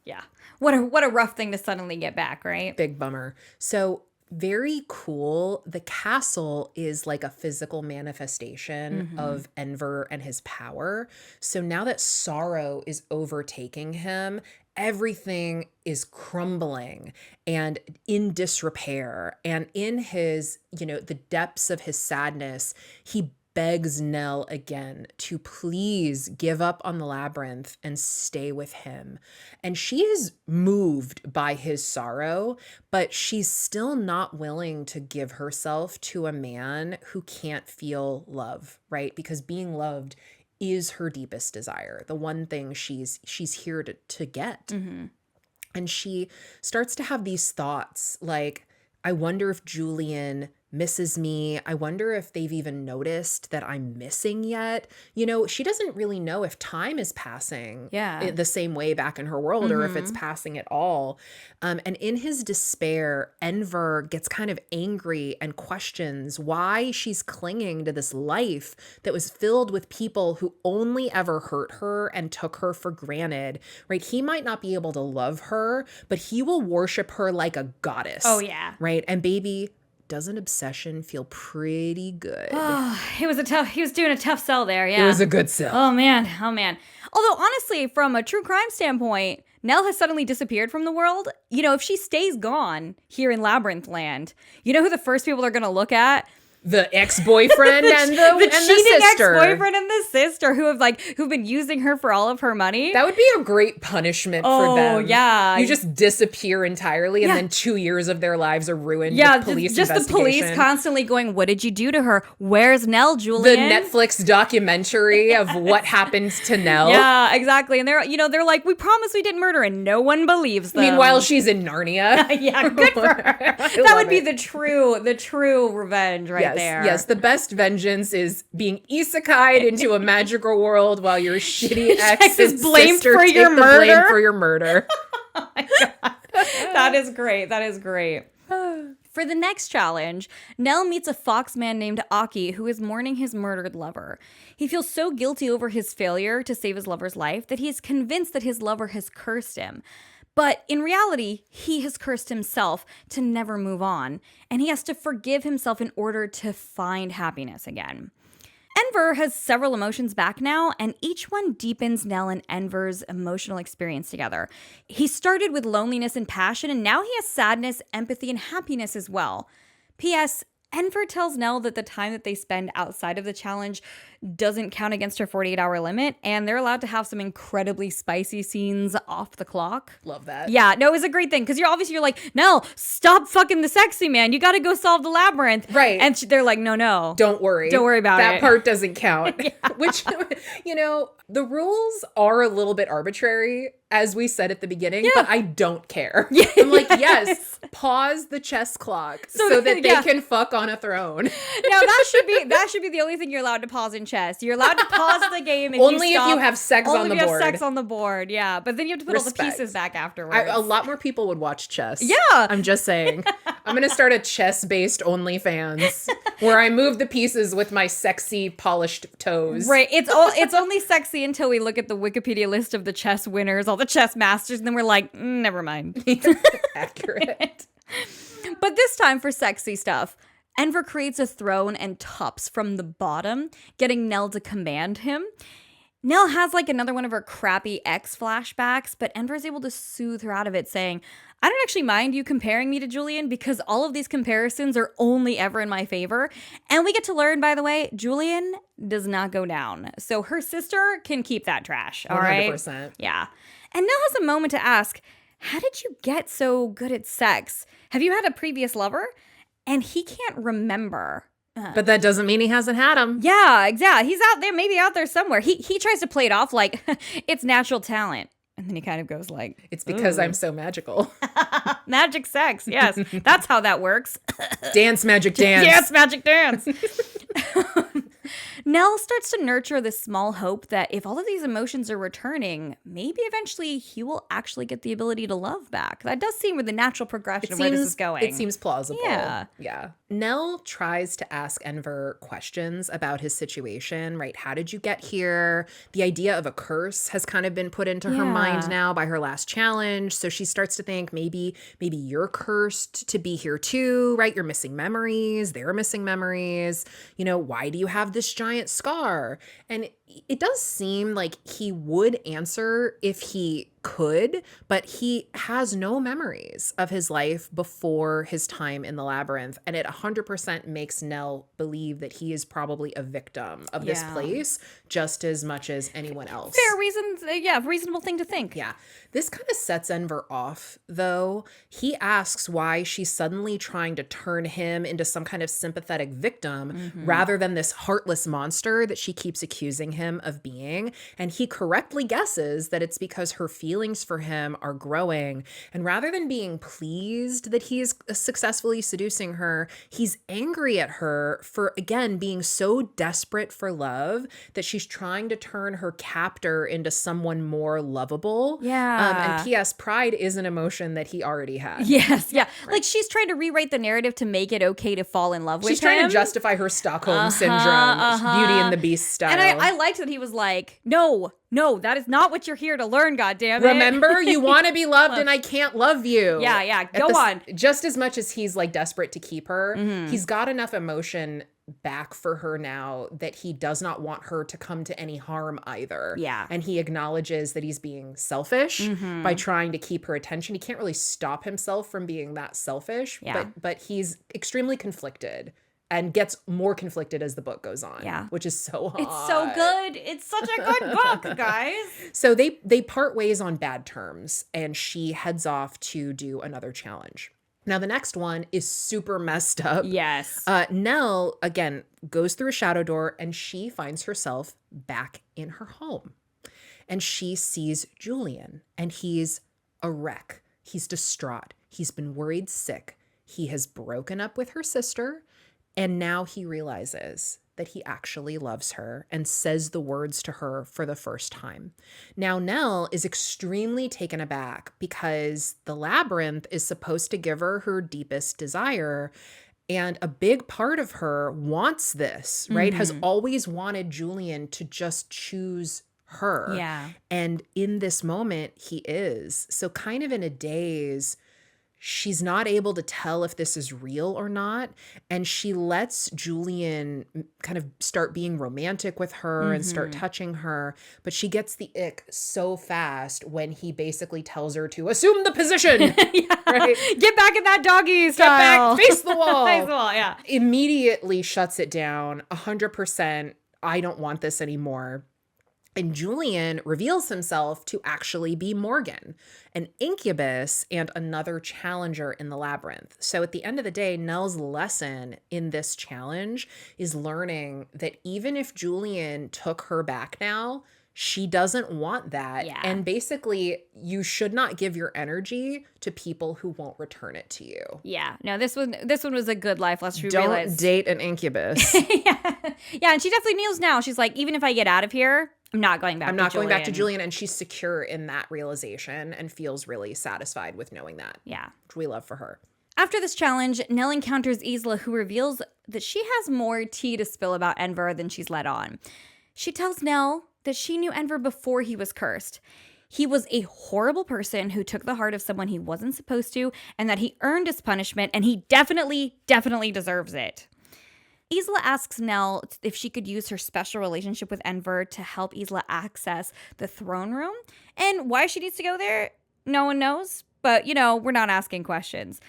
B: Yeah. What a rough thing to suddenly get back, right?
A: Big bummer. So very cool. The castle is like a physical manifestation of Enver and his power. So now that sorrow is overtaking him, everything is crumbling and in disrepair. And in his, the depths of his sadness, he begs Nell again to please give up on the labyrinth and stay with him. And she is moved by his sorrow, but she's still not willing to give herself to a man who can't feel love, right? Because being loved is her deepest desire, the one thing she's here to get. And she starts to have these thoughts like, I wonder if Julian misses me. I wonder if they've even noticed that I'm missing yet. She doesn't really know if time is passing the same way back in her world or if it's passing at all. And in his despair, Enver gets kind of angry and questions why she's clinging to this life that was filled with people who only ever hurt her and took her for granted, right? He might not be able to love her, but he will worship her like a goddess.
B: Oh, yeah.
A: Right? And baby, doesn't obsession feel pretty good?
B: Oh, he was doing a tough sell there, yeah.
A: It was a good sell.
B: Oh, man. Although, honestly, from a true crime standpoint, Nell has suddenly disappeared from the world. If she stays gone here in Labyrinth Land, you know who the first people are going to look at?
A: The ex-boyfriend and the
B: cheating
A: sister.
B: Ex-boyfriend and the sister who've been using her for all of her money.
A: That would be a great punishment for them.
B: Oh, yeah.
A: You just disappear entirely and then 2 years of their lives are ruined with police
B: just the police constantly going, what did you do to her? Where's Nell, Julian?
A: The Netflix documentary of what happened to Nell.
B: Yeah, exactly. And they're like, we promise we didn't murder, and no one believes them.
A: Meanwhile, she's in Narnia.
B: Yeah, good for her. That would be the true revenge there.
A: Yes, the best vengeance is being isekai'd into a magical world while your shitty ex is
B: blamed
A: sister
B: for
A: take
B: your
A: the
B: murder.
A: blame for your murder.
B: Oh my God. That is great. For the next challenge, Nell meets a fox man named Aki who is mourning his murdered lover. He feels so guilty over his failure to save his lover's life that he is convinced that his lover has cursed him. But in reality, he has cursed himself to never move on, and he has to forgive himself in order to find happiness again. Enver has several emotions back now, and each one deepens Nell and Enver's emotional experience together. He started with loneliness and passion, and now he has sadness, empathy, and happiness as well. P.S. Enver tells Nell that the time that they spend outside of the challenge doesn't count against her 48-hour limit, and they're allowed to have some incredibly spicy scenes off the clock.
A: Love that.
B: Yeah, no, it was a great thing, because you're like, Nell, stop fucking the sexy man. You got to go solve the labyrinth.
A: Right.
B: And they're like, no.
A: Don't worry.
B: Don't worry about it.
A: That part doesn't count. Which, the rules are a little bit arbitrary, as we said at the beginning, but I don't care. I'm like, yes, pause the chess clock so that they can fuck on a throne.
B: Now, that should be the only thing you're allowed to pause in chess. You're allowed to pause the game if
A: only if you have sex on the board.
B: Only if you have sex on the board, yeah. But then you have to put all the pieces back afterwards.
A: A lot more people would watch chess.
B: Yeah.
A: I'm just saying. I'm going to start a chess-based OnlyFans where I move the pieces with my sexy, polished toes.
B: Right. It's only sexy until we look at the Wikipedia list of the chess winners, all the chess masters, and then we're like, never mind.
A: Accurate.
B: But this time for sexy stuff. Enver creates a throne and tops from the bottom, getting Nell to command him. Nell has another one of her crappy ex flashbacks, but Enver is able to soothe her out of it, saying, I don't actually mind you comparing me to Julian because all of these comparisons are only ever in my favor. And we get to learn, by the way, Julian does not go down. So her sister can keep that trash, all 100%. Right? 100%. Yeah. And Nell has a moment to ask, how did you get so good at sex? Have you had a previous lover? And he can't remember.
A: But that doesn't mean he hasn't had them.
B: Yeah, exactly. He's out there, maybe out there somewhere. He tries to play it off like it's natural talent. And then he kind of goes like,
A: it's because I'm so magical.
B: Magic sex, yes. That's how that works.
A: Dance, magic dance.
B: Dance, magic dance. Nell starts to nurture this small hope that if all of these emotions are returning, maybe eventually he will actually get the ability to love back. That does seem with the natural progression of where this is going.
A: It seems plausible.
B: Yeah.
A: Nell tries to ask Enver questions about his situation, right? How did you get here? The idea of a curse has kind of been put into her mind now by her last challenge. So she starts to think maybe you're cursed to be here too, right? You're missing memories. They're missing memories. Why do you have this giant scar? And it does seem like he would answer if he could, but he has no memories of his life before his time in the labyrinth. And it 100% makes Nell believe that he is probably a victim of this place just as much as anyone else.
B: Fair reasons. Reasonable thing to think.
A: Yeah. This kind of sets Enver off, though. He asks why she's suddenly trying to turn him into some kind of sympathetic victim rather than this heartless monster that she keeps accusing him of being. And he correctly guesses that it's because her feelings feelings for him are growing. And rather than being pleased that he is successfully seducing her, he's angry at her for, again, being so desperate for love that she's trying to turn her captor into someone more lovable.
B: Yeah.
A: And P.S. pride is an emotion that he already had.
B: Yes. Yeah. Right. Like she's trying to rewrite the narrative to make it okay to fall in love with him.
A: She's trying to justify her Stockholm syndrome, Beauty and the Beast style.
B: And I liked that he was like, no, that is not what you're here to learn, goddammit.
A: Remember, you want to be loved and I can't love you.
B: Yeah. Go on.
A: Just as much as he's like desperate to keep her, he's got enough emotion back for her now that he does not want her to come to any harm either.
B: Yeah.
A: And he acknowledges that he's being selfish by trying to keep her attention. He can't really stop himself from being that selfish, but he's extremely conflicted. And gets more conflicted as the book goes on.
B: Yeah.
A: Which is so hot.
B: It's so good. It's such a good book, guys.
A: So they part ways on bad terms, and she heads off to do another challenge. Now, the next one is super messed up.
B: Yes.
A: Nell, again, goes through a shadow door, and she finds herself back in her home. And she sees Julian, and he's a wreck. He's distraught. He's been worried sick. He has broken up with her sister. And now he realizes that he actually loves her and says the words to her for the first time. Now, Nell is extremely taken aback because the labyrinth is supposed to give her deepest desire. And a big part of her wants this, right? Has always wanted Julian to just choose her.
B: Yeah.
A: And in this moment, he is. So kind of in a daze, she's not able to tell if this is real or not. And she lets Julian kind of start being romantic with her and start touching her. But she gets the ick so fast when he basically tells her to assume the position. Right?
B: Get back in that doggy style.
A: Get back, face the wall.
B: Face the wall, yeah.
A: Immediately shuts it down. 100%. I don't want this anymore. And Julian reveals himself to actually be Morgan, an incubus and another challenger in the labyrinth. So at the end of the day, Nell's lesson in this challenge is learning that even if Julian took her back now, she doesn't want that.
B: Yeah.
A: And basically, you should not give your energy to people who won't return it to you.
B: Yeah. No, this one was a good life lesson.
A: Don't date an incubus.
B: Yeah, and she definitely knows now. She's like, even if I get out of here, I'm not going back to Julian.
A: I'm not going back to Julian. And she's secure in that realization and feels really satisfied with knowing that.
B: Yeah.
A: Which we love for her.
B: After this challenge, Nell encounters Isla, who reveals that she has more tea to spill about Enver than she's let on. She tells Nell that she knew Enver before he was cursed. He was a horrible person who took the heart of someone he wasn't supposed to, and that he earned his punishment, and he definitely deserves it. Isla asks Nell if she could use her special relationship with Enver to help Isla access the throne room. And why she needs to go there, no one knows. But, we're not asking questions.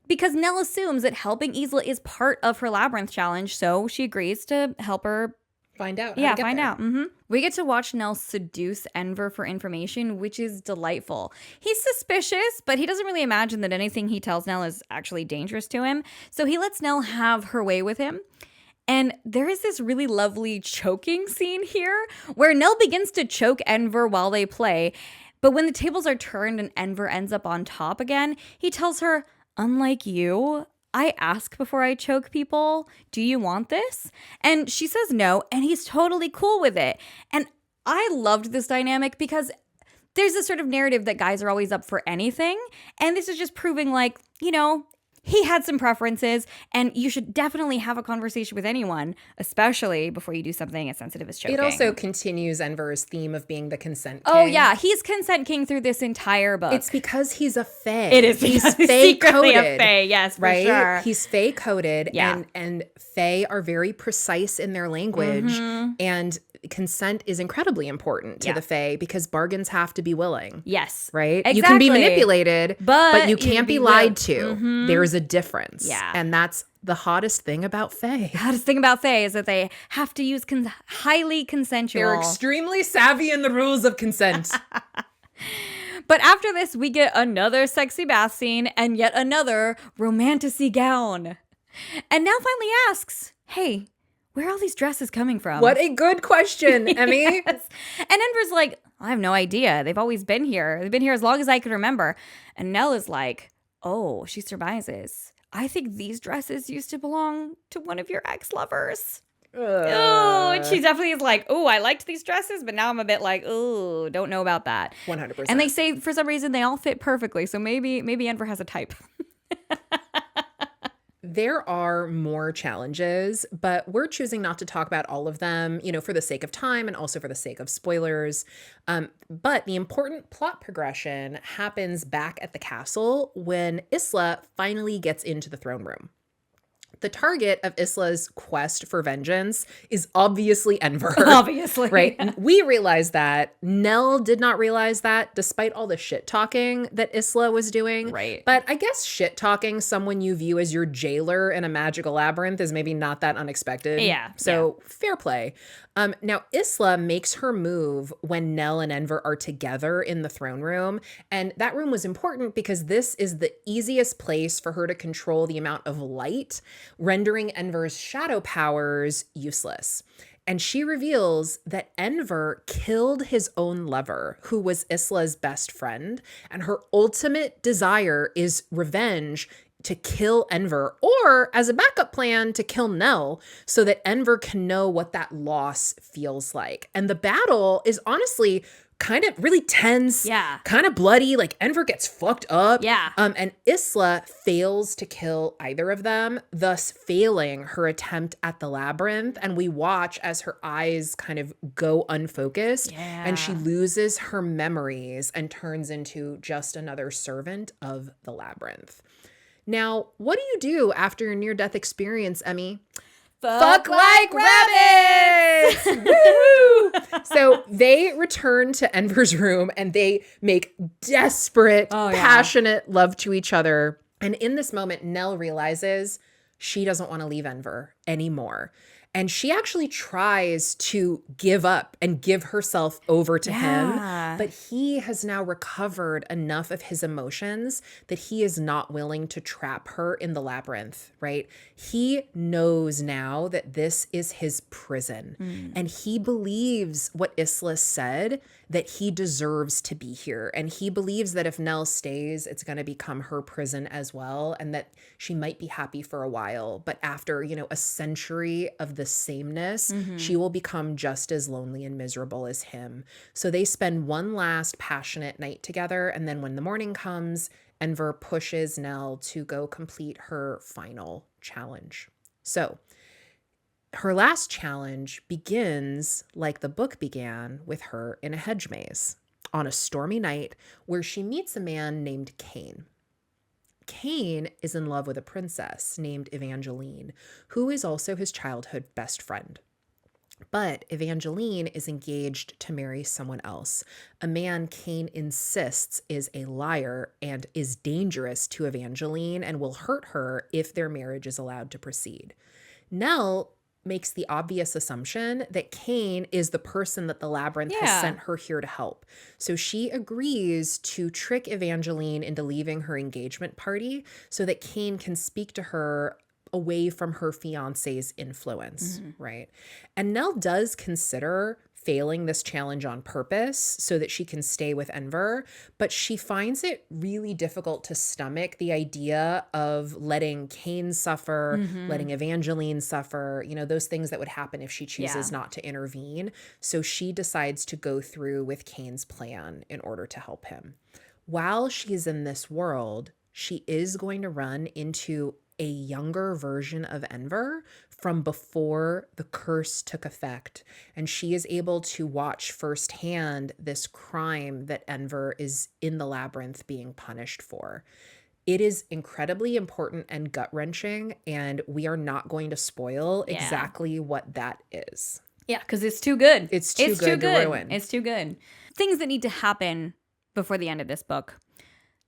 B: Because Nell assumes that helping Isla is part of her labyrinth challenge, so she agrees to help her
A: find out.
B: Yeah, find out. We get to watch Nell seduce Enver for information, which is delightful. He's suspicious, but he doesn't really imagine that anything he tells Nell is actually dangerous to him. So he lets Nell have her way with him. And there is this really lovely choking scene here where Nell begins to choke Enver while they play. But when the tables are turned and Enver ends up on top again, he tells her, "Unlike you, I ask before I choke people. Do you want this?" And she says no, and he's totally cool with it. And I loved this dynamic because there's this sort of narrative that guys are always up for anything. And this is just proving like, he had some preferences, and you should definitely have a conversation with anyone, especially before you do something as sensitive as choking.
A: It also continues Enver's theme of being the consent king.
B: Oh, yeah. He's consent king through this entire book.
A: It's because he's a fae.
B: It is.
A: He's fae-coded.
B: A fae, yes, for
A: right?
B: Sure.
A: He's fae-coded,
B: yeah.
A: and fae are very precise in their language, and consent is incredibly important to the fae because bargains have to be willing.
B: Yes.
A: Right?
B: Exactly.
A: You can be manipulated, but you can't be lied to.
B: Mm-hmm.
A: There's a difference.
B: Yeah.
A: And that's the hottest thing about fae.
B: The hottest thing about fae is that they have to use highly consensual.
A: They're extremely savvy in the rules of consent.
B: But after this, we get another sexy bath scene and yet another romantic-y gown. And Nell finally asks, "Hey, where are all these dresses coming from?"
A: What a good question, Emmy.
B: Yes. And Enver's like, I have no idea. They've always been here. They've been here as long as I can remember. And Nell is like, oh, she surmises. I think these dresses used to belong to one of your ex-lovers. Oh, and she definitely is like, oh, I liked these dresses, but now I'm a bit like, oh, don't know about that.
A: 100%.
B: And they say for some reason they all fit perfectly. So maybe Enver has a type.
A: There are more challenges, but we're choosing not to talk about all of them, for the sake of time and also for the sake of spoilers. But the important plot progression happens back at the castle when Isla finally gets into the throne room. The target of Isla's quest for vengeance is obviously Enver.
B: Obviously.
A: Right? And we realize that. Nell did not realize that despite all the shit talking that Isla was doing.
B: Right.
A: But I guess shit talking someone you view as your jailer in a magical labyrinth is maybe not that unexpected.
B: Yeah.
A: So fair play. Now, Isla makes her move when Nell and Enver are together in the throne room. And that room was important because this is the easiest place for her to control the amount of light, rendering Enver's shadow powers useless. And she reveals that Enver killed his own lover, who was Isla's best friend. And her ultimate desire is revenge to kill Enver, or as a backup plan to kill Nell so that Enver can know what that loss feels like. And the battle is honestly kind of really tense, kind of bloody, like Enver gets fucked up. And Isla fails to kill either of them, thus failing her attempt at the labyrinth. And we watch as her eyes kind of go unfocused and she loses her memories and turns into just another servant of the labyrinth. Now, what do you do after your near-death experience, Emmy?
B: Fuck like rabbits!
A: Woo! So they return to Enver's room and they make desperate, passionate love to each other. And in this moment, Nell realizes she doesn't want to leave Enver anymore. And she actually tries to give up and give herself over to him. But he has now recovered enough of his emotions that he is not willing to trap her in the labyrinth, right? He knows now that this is his prison. And he believes what Isla said, that he deserves to be here. And he believes that if Nell stays, it's going to become her prison as well. And that she might be happy for a while. But after, a century of the sameness, she will become just as lonely and miserable as him. So they spend one last passionate night together. And then when the morning comes, Enver pushes Nell to go complete her final challenge. So her last challenge begins like the book began, with her in a hedge maze on a stormy night where she meets a man named Cain. Cain is in love with a princess named Evangeline, who is also his childhood best friend. But Evangeline is engaged to marry someone else, a man Cain insists is a liar and is dangerous to Evangeline and will hurt her if their marriage is allowed to proceed. Nell makes the obvious assumption that Cain is the person that the labyrinth has sent her here to help. So she agrees to trick Evangeline into leaving her engagement party so that Cain can speak to her away from her fiance's influence, right? And Nell does consider failing this challenge on purpose so that she can stay with Enver, but she finds it really difficult to stomach the idea of letting Cain suffer, letting Evangeline suffer, those things that would happen if she chooses not to intervene. So she decides to go through with Cain's plan in order to help him. While she's in this world, she is going to run into a younger version of Enver from before the curse took effect. And she is able to watch firsthand this crime that Enver is in the labyrinth being punished for. It is incredibly important and gut-wrenching, and we are not going to spoil exactly what that is.
B: Yeah, because it's too good.
A: It's too good to ruin.
B: It's too good. Things that need to happen before the end of this book.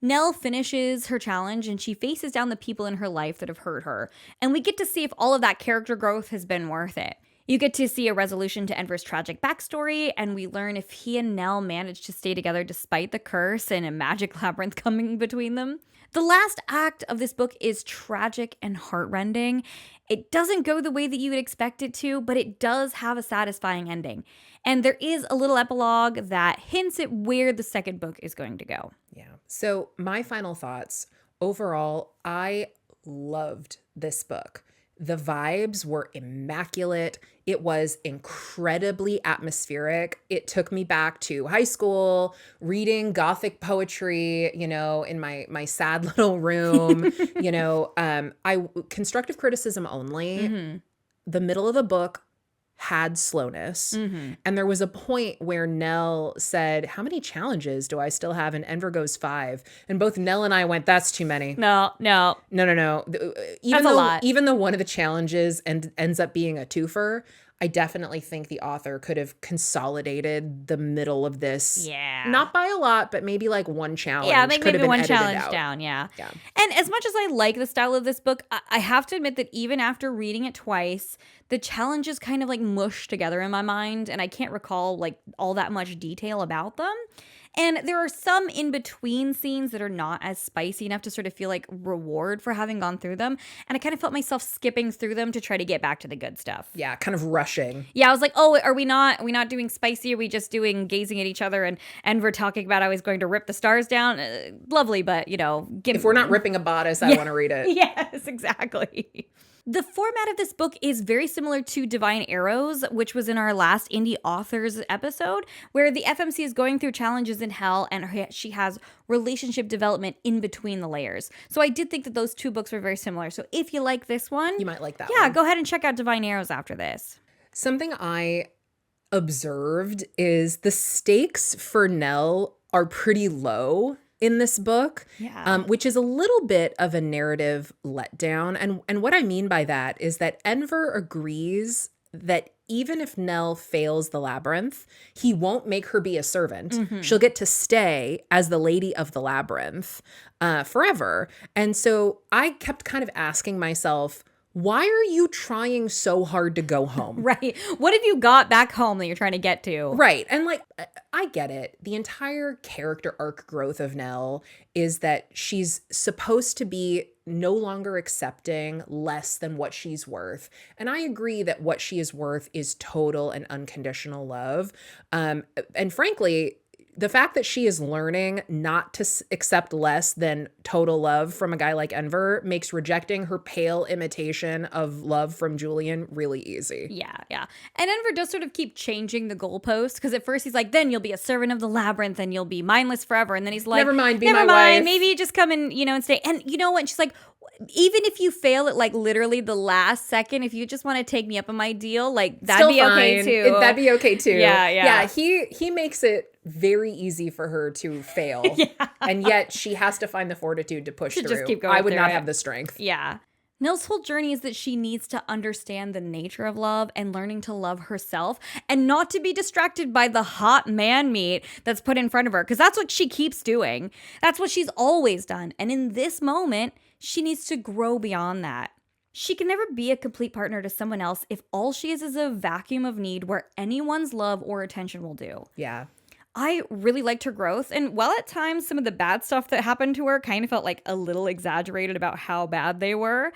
B: Nell finishes her challenge and she faces down the people in her life that have hurt her. And we get to see if all of that character growth has been worth it. You get to see a resolution to Enver's tragic backstory, and we learn if he and Nell managed to stay together despite the curse and a magic labyrinth coming between them. The last act of this book is tragic and heartrending. It doesn't go the way that you would expect it to, but it does have a satisfying ending. And there is a little epilogue that hints at where the second book is going to go.
A: Yeah. So my final thoughts. Overall, I loved this book. The vibes were immaculate. It was incredibly atmospheric. It took me back to high school, reading Gothic poetry, in my sad little room. I constructive criticism only. The middle of the book had slowness. And there was a point where Nell said, how many challenges do I still have? And Enver goes 5. And both Nell and I went, that's too many.
B: No.
A: That's a lot. Even though one of the challenges ends up being a twofer, I definitely think the author could have consolidated the middle of this.
B: Yeah.
A: Not by a lot, but maybe like one challenge.
B: Yeah,
A: maybe
B: one challenge down. Yeah. And as much as I like the style of this book, I have to admit that even after reading it twice, the challenges kind of like mush together in my mind, and I can't recall like all that much detail about them. And there are some in-between scenes that are not as spicy enough to sort of feel like reward for having gone through them. And I kind of felt myself skipping through them to try to get back to the good stuff.
A: Yeah, kind of rushing.
B: Yeah, I was like, oh, are we not doing spicy? Are we just doing gazing at each other and Enver talking about how he's going to rip the stars down? Lovely, but,
A: if we're not ripping a bodice, I want to read it.
B: Yes, exactly. The format of this book is very similar to Divine Arrows, which was in our last Indie Authors episode, where the FMC is going through challenges in hell and she has relationship development in between the layers. So I did think that those two books were very similar. So if you like this one,
A: you might like that
B: one.
A: Yeah,
B: go ahead and check out Divine Arrows after this.
A: Something I observed is the stakes for Nell are pretty low in this book, which is a little bit of a narrative letdown. And what I mean by that is that Enver agrees that even if Nell fails the labyrinth, he won't make her be a servant. She'll get to stay as the lady of the labyrinth forever. And so I kept kind of asking myself, why are you trying so hard to go home?
B: Right. What have you got back home that you're trying to get to?
A: Right. And I get it. The entire character arc growth of Nell is that she's supposed to be no longer accepting less than what she's worth. And I agree that what she is worth is total and unconditional love. And frankly, the fact that she is learning not to accept less than total love from a guy like Enver makes rejecting her pale imitation of love from Julian really easy.
B: Yeah. And Enver does sort of keep changing the goalpost, because at first he's like, then you'll be a servant of the labyrinth and you'll be mindless forever. And then he's like,
A: never mind, be my wife.
B: Maybe you just come and stay. And you know what? And she's like, even if you fail at like literally the last second, if you just want to take me up on my deal, like that'd be okay too.
A: That'd be okay too.
B: Yeah.
A: He makes it very easy for her to fail. And yet she has to find the fortitude to push through.
B: Just keep going.
A: I would not have the strength.
B: Yeah. Nell's whole journey is that she needs to understand the nature of love and learning to love herself and not to be distracted by the hot man meat that's put in front of her, because that's what she keeps doing. That's what she's always done. And in this moment, she needs to grow beyond that. She can never be a complete partner to someone else if all she is a vacuum of need where anyone's love or attention will do.
A: Yeah.
B: I really liked her growth, and while at times some of the bad stuff that happened to her kind of felt like a little exaggerated about how bad they were,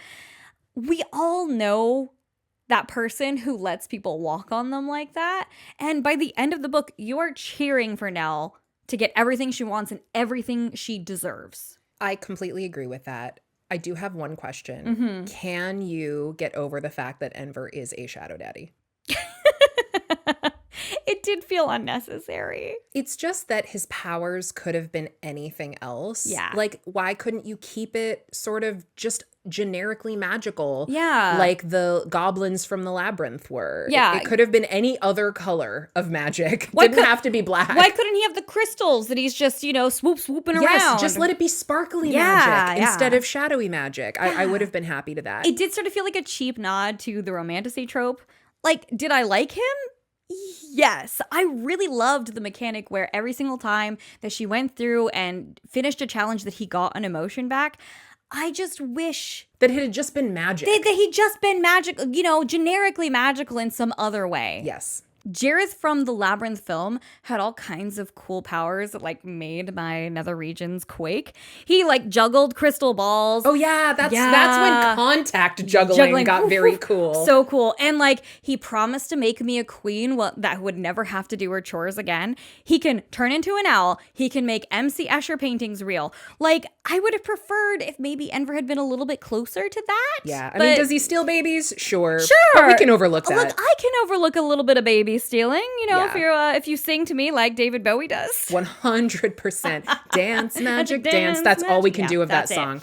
B: we all know that person who lets people walk on them like that. And by the end of the book, you are cheering for Nell to get everything she wants and everything she deserves.
A: I completely agree with that. I do have one question. Can you get over the fact that Enver is a shadow daddy?
B: It did feel unnecessary.
A: It's just that his powers could have been anything else.
B: Yeah.
A: Like, why couldn't you keep it sort of just generically magical?
B: Yeah.
A: Like the goblins from the labyrinth were.
B: Yeah.
A: It could have been any other color of magic. Didn't have to be black.
B: Why couldn't he have the crystals that he's just, swooping around?
A: Yes, just let it be sparkly magic instead of shadowy magic. I would have been happy to that.
B: It did sort of feel like a cheap nod to the romantasy trope. Like, did I like him? Yes, I really loved the mechanic where every single time that she went through and finished a challenge that he got an emotion back, I just wish
A: that it had just been magic.
B: that he'd just been magic, generically magical in some other way.
A: Yes.
B: Jareth from the Labyrinth film had all kinds of cool powers that like made my nether regions quake. He like juggled crystal balls.
A: Oh yeah, that's when contact juggling got very cool.
B: So cool. And like he promised to make me a queen that would never have to do her chores again. He can turn into an owl. He can make MC Escher paintings real. Like I would have preferred if maybe Enver had been a little bit closer to that.
A: Yeah. I mean, does he steal babies? Sure.
B: Sure.
A: But we can overlook that.
B: Look, I can overlook a little bit of baby stealing,
A: Yeah.
B: if you sing to me like David Bowie does.
A: 100%. Dance, magic, dance. That's all we can do of that song.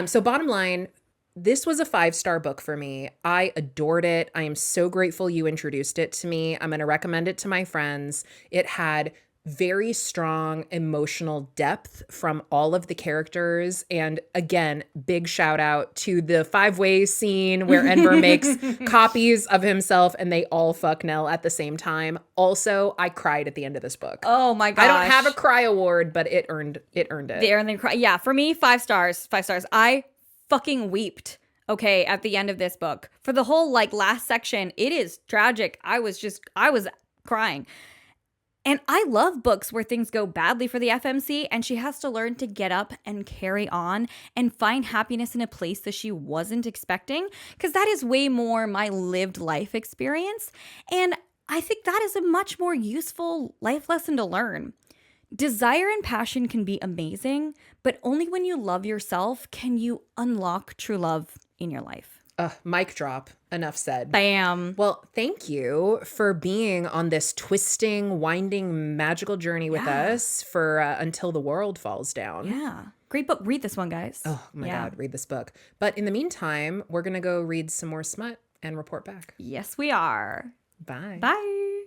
A: So bottom line, this was a 5-star book for me. I adored it. I am so grateful you introduced it to me. I'm going to recommend it to my friends. It had very strong emotional depth from all of the characters. And again, big shout out to the 5-way scene where Enver makes copies of himself and they all fuck Nell at the same time. Also, I cried at the end of this book.
B: Oh my gosh.
A: I don't have a cry award, but it earned it.
B: Yeah, for me, 5 stars. 5 stars. I fucking weeped. Okay, at the end of this book. For the whole like last section, it is tragic. I was crying. And I love books where things go badly for the FMC and she has to learn to get up and carry on and find happiness in a place that she wasn't expecting, because that is way more my lived life experience. And I think that is a much more useful life lesson to learn. Desire and passion can be amazing, but only when you love yourself can you unlock true love in your life.
A: Mic drop. Enough said.
B: Bam.
A: Well, thank you for being on this twisting, winding, magical journey with us for until the world falls down.
B: Yeah. Great book. Read this one, guys.
A: Oh my God, read this book. But in the meantime, we're going to go read some more smut and report back.
B: Yes, we are.
A: Bye.
B: Bye.